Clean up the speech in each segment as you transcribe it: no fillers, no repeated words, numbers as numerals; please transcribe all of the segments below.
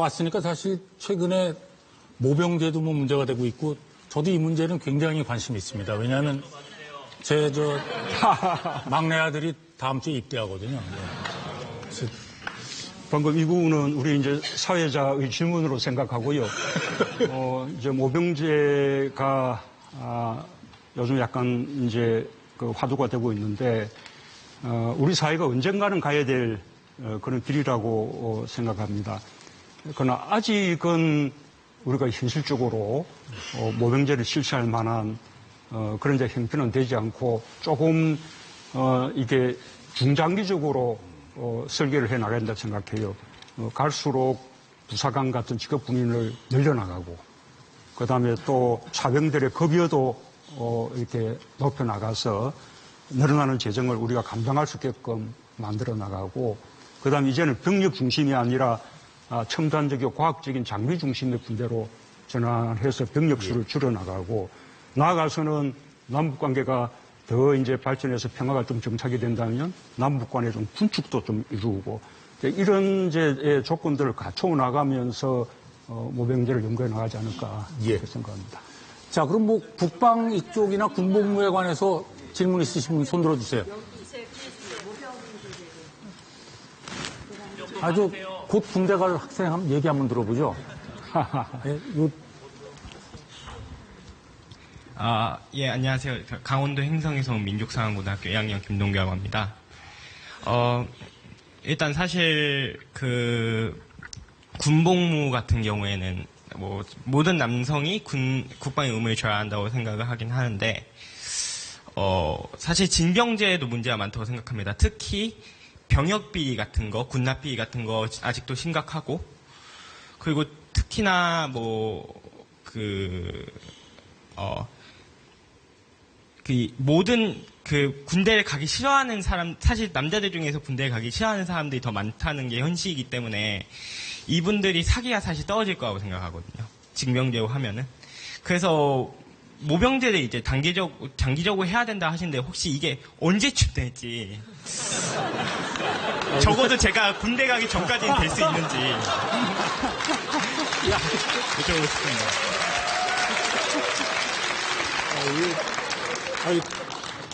왔으니까 사실 최근에 모병제도 뭐 문제가 되고 있고 저도 이 문제는 굉장히 관심이 있습니다. 왜냐하면 제 막내 아들이 다음 주에 입대하거든요. 그래서 방금 이 부분은 우리 이제 사회자의 질문으로 생각하고요. 이제 모병제가 요즘 약간 이제 그 화두가 되고 있는데 우리 사회가 언젠가는 가야 될 그런 길이라고 생각합니다. 그러나 아직은 우리가 현실적으로 모병제를 실시할 만한 그런 이제 형편은 되지 않고 조금 이게 중장기적으로 설계를 해 나가야 된다 생각해요. 갈수록 부사관 같은 직업 군인을 늘려나가고 그다음에 또 사병들의 급여도 이렇게 높여 나가서 늘어나는 재정을 우리가 감당할 수 있게끔 만들어 나가고 그다음에 이제는 병력 중심이 아니라 첨단적이고 과학적인 장비 중심의 군대로 전환해서 병력 수를 줄여 나가고 나아가서는 남북 관계가 더 이제 발전해서 평화가 좀 정착이 된다면 남북 간의 좀 군축도 좀 이루고 이런 이제 조건들을 갖춰 나가면서 모병제를 연구해 나가지 않을까 그렇게 생각합니다. 자, 그럼 뭐 국방 이쪽이나 군복무에 관해서 질문 있으신 분 손 들어주세요. 아주 곧 군대 갈 학생 한번 얘기 한번 들어보죠. 예, 안녕하세요. 강원도 행성에서 온 민족상황고등학교 2학년 김동규라고 합니다. 일단 사실 군복무 같은 경우에는 뭐 모든 남성이 국방의 의무를 져야 한다고 생각을 하긴 하는데 사실 징병제에도 문제가 많다고 생각합니다. 특히 병역비 같은 거, 군납비 같은 거 아직도 심각하고 그리고 특히나 모든 군대를 가기 싫어하는 사람, 사실 남자들 중에서 군대에 가기 싫어하는 사람들이 더 많다는 게 현실이기 때문에 이분들이 사기가 사실 떨어질 거라고 생각하거든요. 징병제로 하면은. 그래서 모병제를 이제 장기적으로 해야 된다 하시는데 혹시 이게 언제쯤 될지. 적어도 제가 군대 가기 전까지는 될 수 있는지. 여쭤보고 싶습니다.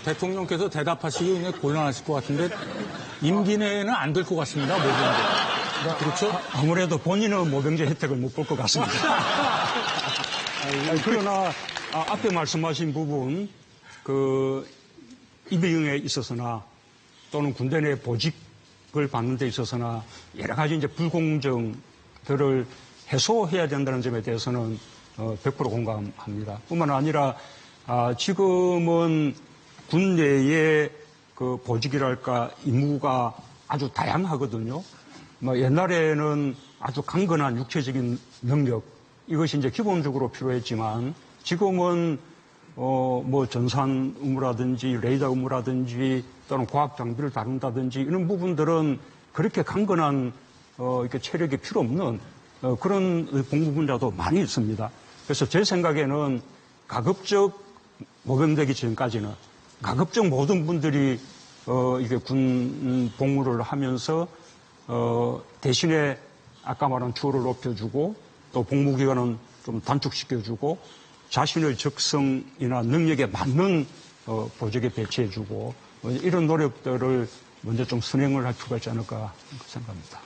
대통령께서 대답하시기 굉장히 곤란하실 것 같은데 임기 내에는 안 될 것 같습니다. 모병제. 그렇죠? 아무래도 본인은 모병제 혜택을 못 볼 것 같습니다. 그러나 앞에 말씀하신 부분 입영에 있어서나 또는 군대 내 보직을 받는 데 있어서나 여러 가지 이제 불공정들을 해소해야 된다는 점에 대해서는 100% 공감합니다. 뿐만 아니라 지금은 군대의 그 보직이랄까 임무가 아주 다양하거든요. 옛날에는 아주 강건한 육체적인 능력 이것이 이제 기본적으로 필요했지만 지금은 전산 의무라든지 레이더 의무라든지 또는 과학 장비를 다룬다든지 이런 부분들은 그렇게 강건한 이렇게 체력이 필요 없는 그런 복무 분야도 많이 있습니다. 그래서 제 생각에는 가급적 모병되기 전까지는 가급적 모든 분들이 이게 군 복무를 하면서 대신에 아까 말한 추호를 높여주고 또 복무 기간은 좀 단축시켜주고 자신의 적성이나 능력에 맞는 보직에 배치해주고 이런 노력들을 먼저 좀 선행을 할 필요가 있지 않을까 생각합니다.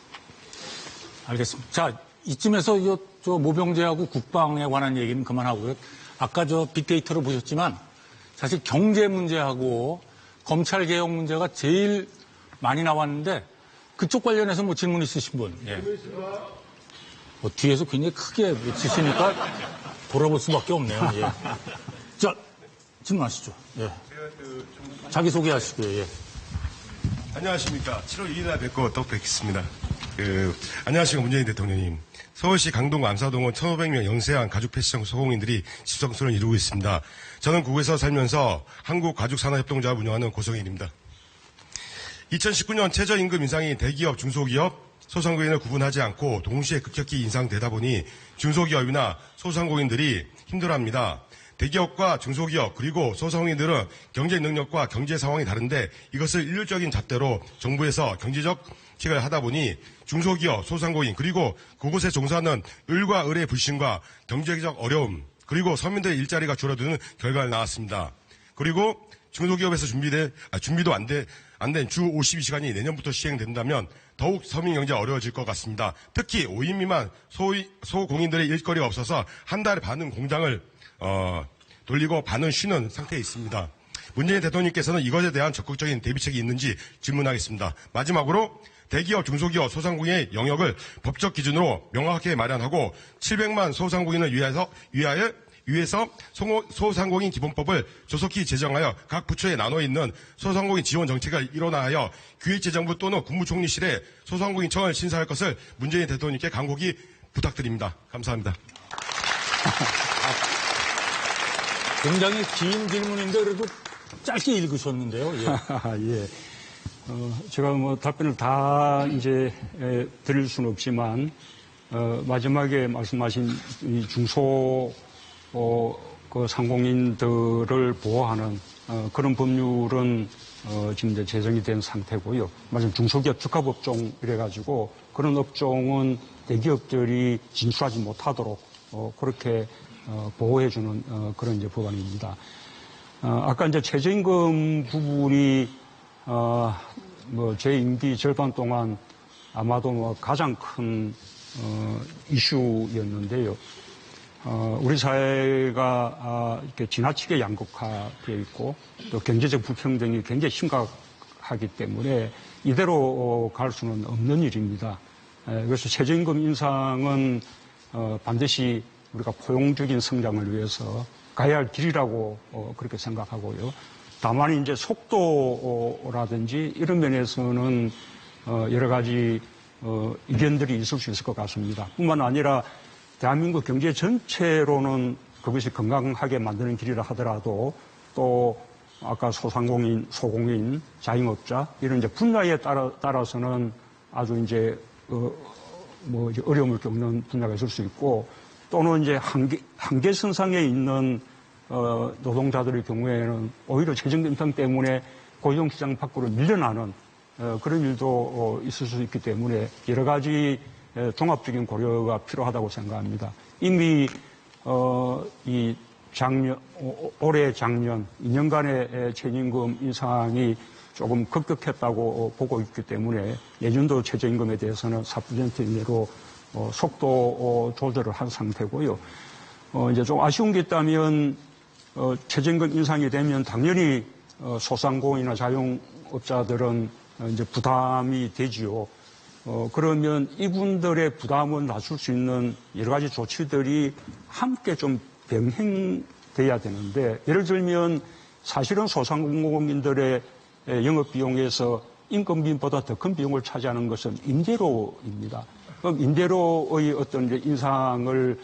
알겠습니다. 자, 이쯤에서 저 모병제하고 국방에 관한 얘기는 그만하고요. 아까 저 빅데이터를 보셨지만 사실 경제 문제하고 검찰 개혁 문제가 제일 많이 나왔는데 그쪽 관련해서 뭐 질문 있으신 분? 예. 뒤에서 굉장히 크게 외치시니까 돌아볼 수밖에 없네요. 예. 자, 질문하시죠. 예. 자기 소개하시고요. 예. 안녕하십니까. 7월 2일 날 뵙고 또 뵙겠습니다. 안녕하십니까. 문재인 대통령님. 서울시 강동 암사동은 1,500명 영세한 가죽 패션 소공인들이 집성소를 이루고 있습니다. 저는 국에서 살면서 한국가죽산업협동조합을 운영하는 고성인입니다. 2019년 최저임금 인상이 대기업, 중소기업, 소상공인을 구분하지 않고 동시에 급격히 인상되다 보니 중소기업이나 소상공인들이 힘들어합니다. 대기업과 중소기업 그리고 소상공인들은 경제 능력과 경제 상황이 다른데 이것을 일률적인 잣대로 정부에서 경제적 킥을 하다 보니 중소기업, 소상공인 그리고 그곳에 종사하는 을과 을의 불신과 경제적 어려움 그리고 서민들의 일자리가 줄어드는 결과가 나왔습니다. 그리고 중소기업에서 준비도 안 된 주 52시간이 내년부터 시행된다면 더욱 서민 경제 어려워질 것 같습니다. 특히 5인 미만 소공인들의 일거리가 없어서 한 달에 반은 공장을 돌리고 반은 쉬는 상태에 있습니다. 문재인 대통령께서는 이것에 대한 적극적인 대비책이 있는지 질문하겠습니다. 마지막으로 대기업, 중소기업, 소상공인의 영역을 법적 기준으로 명확하게 마련하고 700만 소상공인을 위해서 소상공인 기본법을 조속히 제정하여 각 부처에 나눠 있는 소상공인 지원 정책을 일원화하여 기획재정부 또는 국무총리실에 소상공인청을 신설할 것을 문재인 대통령께 간곡히 부탁드립니다. 감사합니다. 굉장히 긴 질문인데 그래도 짧게 읽으셨는데요. 예. 예. 제가 뭐 답변을 다 이제 드릴 수는 없지만 마지막에 말씀하신 이 중소 그 상공인들을 보호하는 그런 법률은 지금 이제 제정이 된 상태고요. 말씀 중소기업 특화법종 이래가지고 그런 업종은 대기업들이 진출하지 못하도록 그렇게 보호해주는 그런 이제 법안입니다. 아까 이제 최저임금 부분이 뭐 제 임기 절반 동안 아마도 뭐 가장 큰 이슈였는데요. 우리 사회가 이렇게 지나치게 양극화되어 있고 또 경제적 불평등이 굉장히 심각하기 때문에 이대로 갈 수는 없는 일입니다. 그래서 최저임금 인상은 반드시 우리가 포용적인 성장을 위해서 가야 할 길이라고 그렇게 생각하고요. 다만 이제 속도라든지 이런 면에서는 여러 가지 의견들이 있을 수 있을 것 같습니다. 뿐만 아니라 대한민국 경제 전체로는 그것이 건강하게 만드는 길이라 하더라도 또 아까 소상공인, 소공인, 자영업자 이런 이제 분야에 따라서는 아주 이제 뭐 이제 어려움을 겪는 분야가 있을 수 있고 또는 이제 한계선상에 있는 노동자들의 경우에는 오히려 최저임금 인상 때문에 고용시장 밖으로 밀려나는 그런 일도 있을 수 있기 때문에 여러 가지 종합적인 고려가 필요하다고 생각합니다. 이미 올해 작년 2년간의 최저임금 인상이 조금 급격했다고 보고 있기 때문에 내년도 최저임금에 대해서는 4% 이내로 속도 조절을 한 상태고요. 이제 좀 아쉬운 게 있다면 최저임금 인상이 되면 당연히 소상공인이나 자영업자들은 이제 부담이 되지요. 그러면 이분들의 부담을 낮출 수 있는 여러 가지 조치들이 함께 좀 병행돼야 되는데 예를 들면 사실은 소상공인들의 영업비용에서 인건비보다 더 큰 비용을 차지하는 것은 임대료입니다. 그럼 임대료의 어떤 이제 인상을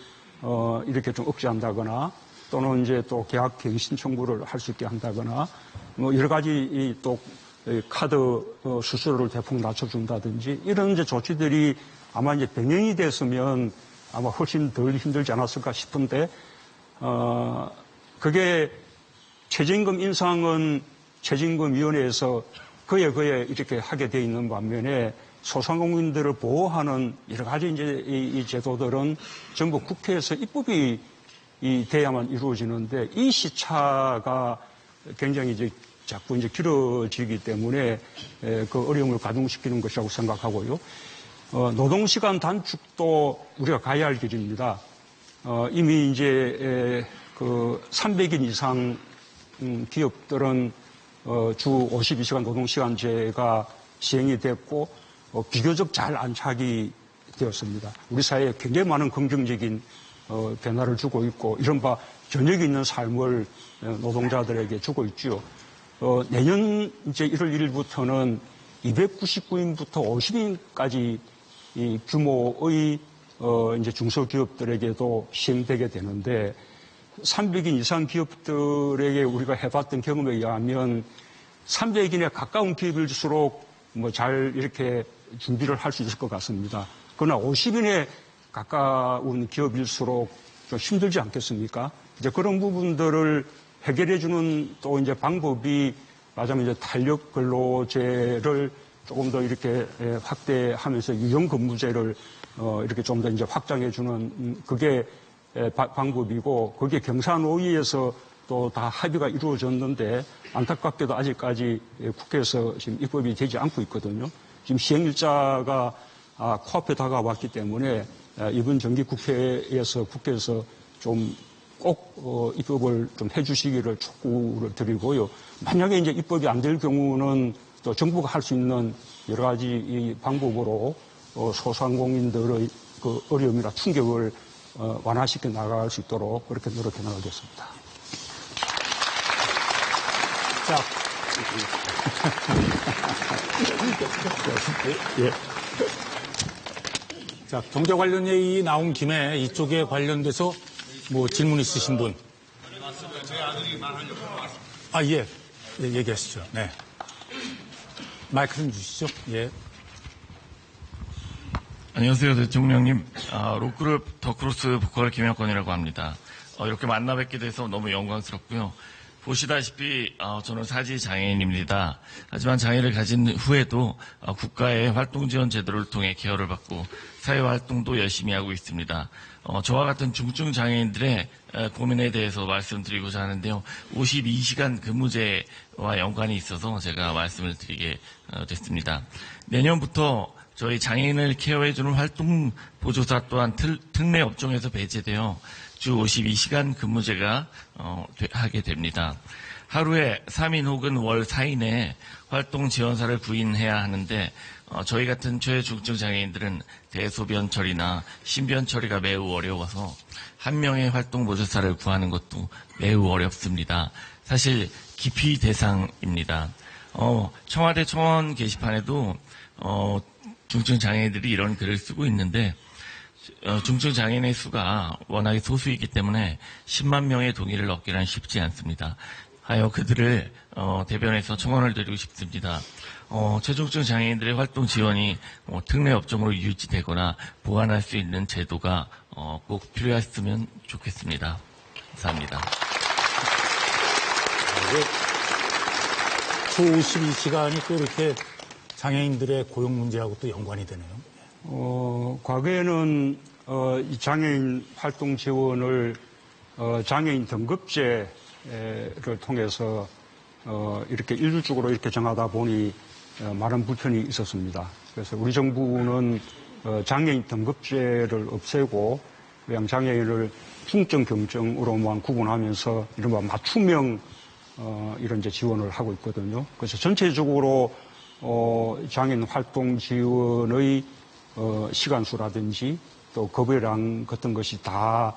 이렇게 좀 억제한다거나 또는 이제 또 계약 갱신 청구를 할 수 있게 한다거나 뭐 여러 가지 또 카드 수수료를 대폭 낮춰준다든지 이런 이제 조치들이 아마 이제 병행이 됐으면 아마 훨씬 덜 힘들지 않았을까 싶은데 그게 최저임금 인상은 최저임금위원회에서 그에 이렇게 하게 돼 있는 반면에 소상공인들을 보호하는 여러 가지 이제 이 제도들은 전부 국회에서 입법이 돼야만 이루어지는데 이 시차가 굉장히 이제 자꾸 이제 길어지기 때문에 그 어려움을 가중시키는 것이라고 생각하고요. 노동시간 단축도 우리가 가야 할 길입니다. 이미 이제 그 300인 이상 기업들은 주 52시간 노동시간제가 시행이 됐고 비교적 잘 안착이 되었습니다. 우리 사회에 굉장히 많은 긍정적인 변화를 주고 있고 이른바 저녁 있는 삶을 노동자들에게 주고 있죠. 내년 이제 1월 1일부터는 299인부터 50인까지 이 규모의 이제 중소기업들에게도 시행되게 되는데 300인 이상 기업들에게 우리가 해봤던 경험에 의하면 300인에 가까운 기업일수록 뭐 잘 이렇게 준비를 할 수 있을 것 같습니다. 그러나 50인에 가까운 기업일수록 좀 힘들지 않겠습니까? 이제 그런 부분들을 해결해주는 또 이제 방법이 말하자면 이제 탄력 근로제를 조금 더 이렇게 확대하면서 유형 근무제를 이렇게 좀 더 이제 확장해주는 그게 방법이고, 그게 경사노위에서 또 다 합의가 이루어졌는데 안타깝게도 아직까지 국회에서 지금 입법이 되지 않고 있거든요. 지금 시행일자가 코앞에 다가왔기 때문에 이번 정기 국회에서 좀 꼭 입법을 좀 해주시기를 촉구를 드리고요. 만약에 이제 입법이 안 될 경우는 또 정부가 할 수 있는 여러 가지 이 방법으로 소상공인들의 그 어려움이나 충격을 완화시켜 나갈 수 있도록 그렇게 노력해 나가겠습니다. 자, 예. 자, 경제 관련 얘기 나온 김에 이쪽에 관련돼서 뭐 질문 있으신 분? 아, 예. 예, 얘기하시죠. 네. 마이크 좀 주시죠. 예. 안녕하세요, 대통령님. 록그룹 더크로스 보컬 김영권이라고 합니다. 이렇게 만나 뵙게 돼서 너무 영광스럽고요. 보시다시피 저는 사지 장애인입니다. 하지만 장애를 가진 후에도 국가의 활동 지원 제도를 통해 케어를 받고 사회 활동도 열심히 하고 있습니다. 저와 같은 중증 장애인들의 고민에 대해서 말씀드리고자 하는데요. 52시간 근무제와 연관이 있어서 제가 말씀을 드리게 됐습니다. 내년부터 저희 장애인을 케어해주는 활동 보조사 또한 특례 업종에서 배제되어 주 52시간 근무제가 하게 됩니다. 하루에 3인 혹은 월 4인의 활동 지원사를 구인해야 하는데 저희 같은 최중증 장애인들은 대소변 처리나 신변 처리가 매우 어려워서 한 명의 활동 보조사를 구하는 것도 매우 어렵습니다. 사실 기피 대상입니다. 청와대 청원 게시판에도 중증 장애인들이 이런 글을 쓰고 있는데 중증 장애인의 수가 워낙에 소수이기 때문에 10만 명의 동의를 얻기란 쉽지 않습니다. 하여 그들을 대변해서 청원을 드리고 싶습니다. 최중증 장애인들의 활동 지원이 특례 업종으로 유지되거나 보완할 수 있는 제도가 꼭 필요했으면 좋겠습니다. 감사합니다. 주 52시간이 또 이렇게 장애인들의 고용 문제하고 또 연관이 되네요. 과거에는 이 장애인 활동 지원을 장애인 등급제를 통해서 이렇게 일률적으로 이렇게 정하다 보니 많은 불편이 있었습니다. 그래서 우리 정부는 장애인 등급제를 없애고 그냥 장애인을 중증 경증으로만 구분하면서 이른바 맞춤형 이런 이제 지원을 하고 있거든요. 그래서 전체적으로 장애인 활동 지원의 시간수라든지 또 급여량 같은 것이 다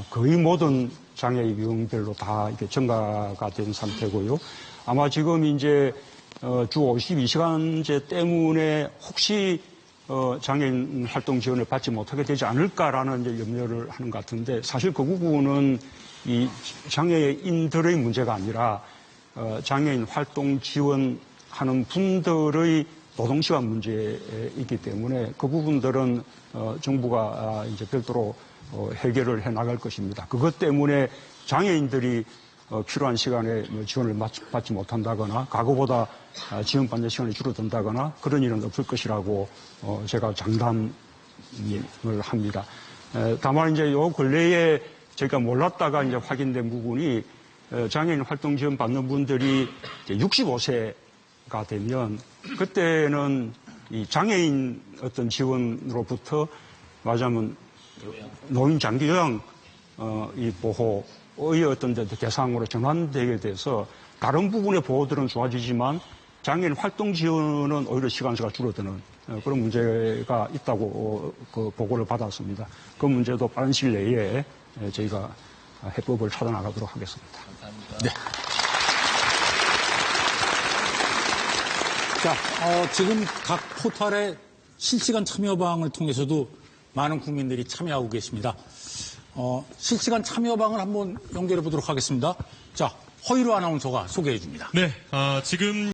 거의 모든 장애 유형별로 다 이렇게 증가가 된 상태고요. 아마 지금 이제 주 52시간제 때문에 혹시 장애인 활동 지원을 받지 못하게 되지 않을까라는 이제 염려를 하는 것 같은데 사실 그 부분은 이 장애인들의 문제가 아니라 장애인 활동 지원하는 분들의 노동시간 문제이기 때문에 그 부분들은 정부가 이제 별도로 해결을 해 나갈 것입니다. 그것 때문에 장애인들이 필요한 시간에 지원을 받지 못한다거나 과거보다 지원받는 시간이 줄어든다거나 그런 일은 없을 것이라고 제가 장담을 합니다. 다만 이제 요 근래에 저희가 몰랐다가 이제 확인된 부분이 장애인 활동 지원 받는 분들이 65세가 되면 그때는 이 장애인 어떤 지원으로부터 말하자면 노인 장기 요양 이 보호의 어떤 대상으로 전환되게 돼서 다른 부분의 보호들은 좋아지지만 장애인 활동 지원은 오히려 시간수가 줄어드는 그런 문제가 있다고 그 보고를 받았습니다. 그 문제도 빠른 시일 내에 저희가 해법을 찾아나가도록 하겠습니다. 감사합니다. 네. 자, 지금 각 포털의 실시간 참여방을 통해서도 많은 국민들이 참여하고 계십니다. 실시간 참여방을 한번 연결해 보도록 하겠습니다. 자, 허이로 아나운서가 소개해 줍니다. 네, 지금